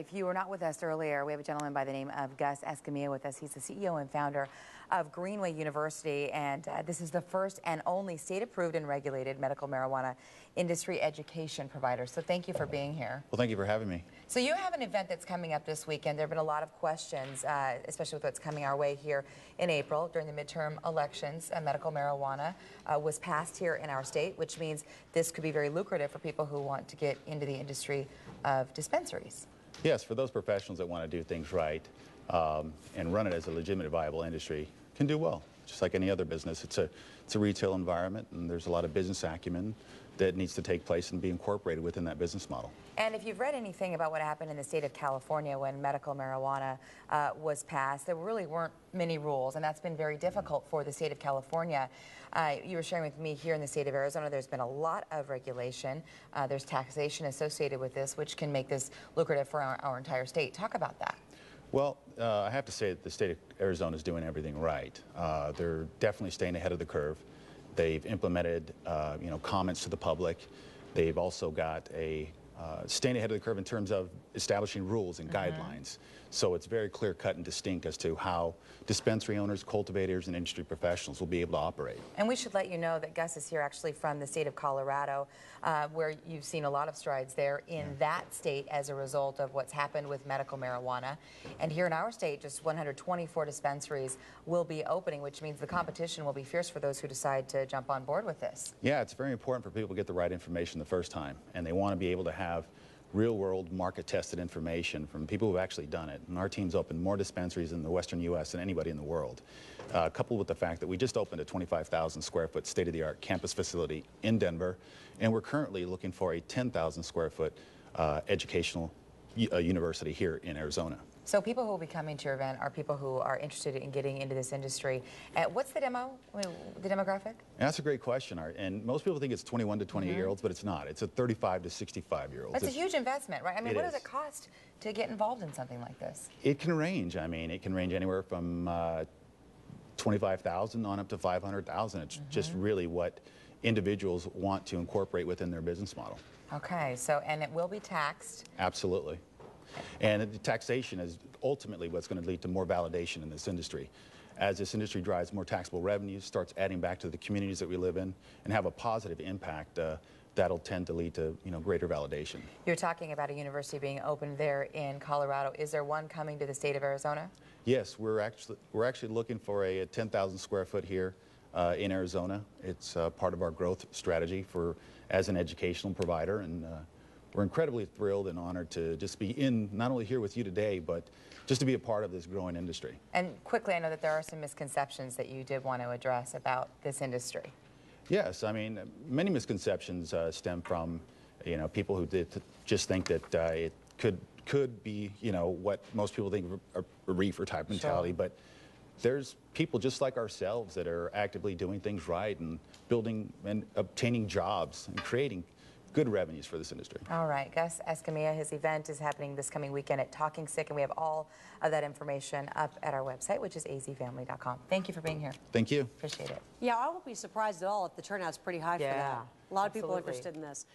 If you were not with us earlier, we have a gentleman by the name of Gus Escamilla with us. He's the CEO and founder of Greenway University, and this is the first and only state-approved and regulated medical marijuana industry education provider. So thank you for being here. Well, thank you for having me. So you have an event that's coming up this weekend. There have been a lot of questions, especially with what's coming our way here in April during the midterm elections. Medical marijuana was passed here in our state, which means this could be very lucrative for people who want to get into the industry of dispensaries. Yes, for those professionals that want to do things right and run it as a legitimate, viable industry, can do well. Just like any other business, it's a retail environment, and there's a lot of business acumen that needs to take place and be incorporated within that business model. And if you've read anything about what happened in the state of California when medical marijuana was passed, there really weren't many rules, and that's been very difficult for the state of California. You were sharing with me here in the state of Arizona, there's been a lot of regulation. There's taxation associated with this, which can make this lucrative for our entire state. Talk about that. Well, I have to say that the state of Arizona is doing everything right. They're definitely staying ahead of the curve. They've implemented, comments to the public. They've also got a staying ahead of the curve in terms of establishing rules and guidelines. So it's very clear cut and distinct as to how dispensary owners, cultivators, and industry professionals will be able to operate. And we should let you know that Gus is here actually from the state of Colorado, where you've seen a lot of strides there in that state as a result of what's happened with medical marijuana. And here in our state, just 124 dispensaries will be opening, which means the competition will be fierce for those who decide to jump on board with this. Yeah, it's very important for people to get the right information the first time, and they want to be able to have real-world, market-tested information from people who've actually done it. And our team's opened more dispensaries in the western U.S. than anybody in the world, coupled with the fact that we just opened a 25,000 square foot state-of-the-art campus facility in Denver, and we're currently looking for a 10,000 square foot educational university here in Arizona. So people who will be coming to your event are people who are interested in getting into this industry. What's the demographic? That's a great question, Art. And most people think it's 21 to 28-year-olds, but it's not. It's a 35 to 65-year-olds. That's a huge investment, right? I mean, what does it cost to get involved in something like this? It can range. I mean, it can range anywhere from $25,000 on up to $500,000. It's just really what individuals want to incorporate within their business model. Okay, so, and it will be taxed? Absolutely. And the taxation is ultimately what's going to lead to more validation in this industry. As this industry drives more taxable revenues, starts adding back to the communities that we live in, and have a positive impact, that'll tend to lead to greater validation. You're talking about a university being opened there in Colorado. Is there one coming to the state of Arizona? Yes, we're actually looking for a 10,000 square foot here in Arizona. It's part of our growth strategy as an educational provider, and we're incredibly thrilled and honored to just be not only here with you today, but just to be a part of this growing industry. And quickly, I know that there are some misconceptions that you did want to address about this industry. Yes, I mean, many misconceptions stem from, people who just think that it could be, what most people think of a reefer type mentality, but there's people just like ourselves that are actively doing things right and building and obtaining jobs and creating good revenues for this industry. All right, Gus Escamilla, his event is happening this coming weekend at Talking Sick, and we have all of that information up at our website, which is azfamily.com. Thank you for being here. Thank you. Appreciate it. Yeah, I won't be surprised at all if the turnout's pretty high for that. A lot of people are interested in this.